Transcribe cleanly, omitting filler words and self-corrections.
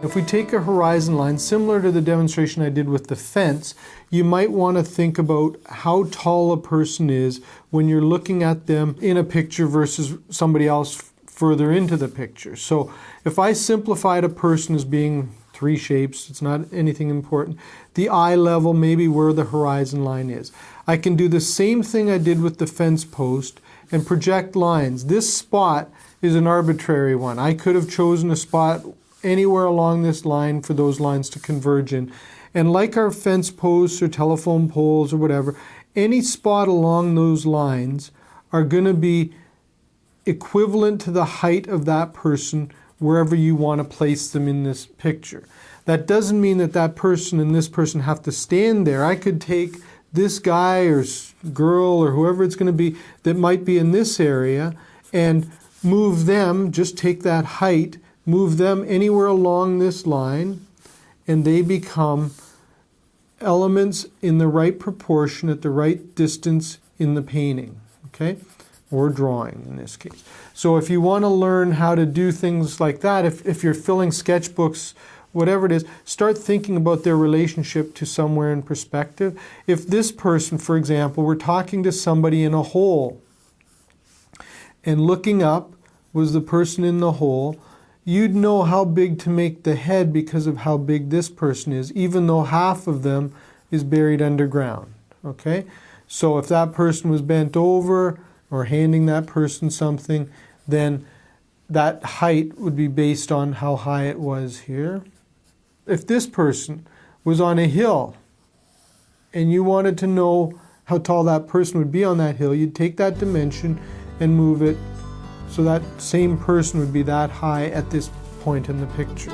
If we take a horizon line, similar to the demonstration I did with the fence, you might want to think about how tall a person is when you're looking at them in a picture versus somebody else further into the picture. So if I simplified a person as being three shapes, it's not anything important, the eye level may be where the horizon line is. I can do the same thing I did with the fence post and project lines. This spot is an arbitrary one. I could have chosen a spot anywhere along this line for those lines to converge in. And like our fence posts or telephone poles or whatever, any spot along those lines are going to be equivalent to the height of that person wherever you want to place them in this picture. That doesn't mean that that person and this person have to stand there. I could take this guy or girl or whoever it's going to be that might be in this area and move them, just take that height, move them anywhere along this line, and they become elements in the right proportion at the right distance in the painting, okay? Or drawing in this case. So if you want to learn how to do things like that, if you're filling sketchbooks, whatever it is, start thinking about their relationship to somewhere in perspective. If this person, for example, were talking to somebody in a hole and looking up was the person in the hole, you'd know how big to make the head because of how big this person is, even though half of them is buried underground, okay? So if that person was bent over or handing that person something, then that height would be based on how high it was here. If this person was on a hill and you wanted to know how tall that person would be on that hill, you'd take that dimension and move it so that same person would be that high at this point in the picture.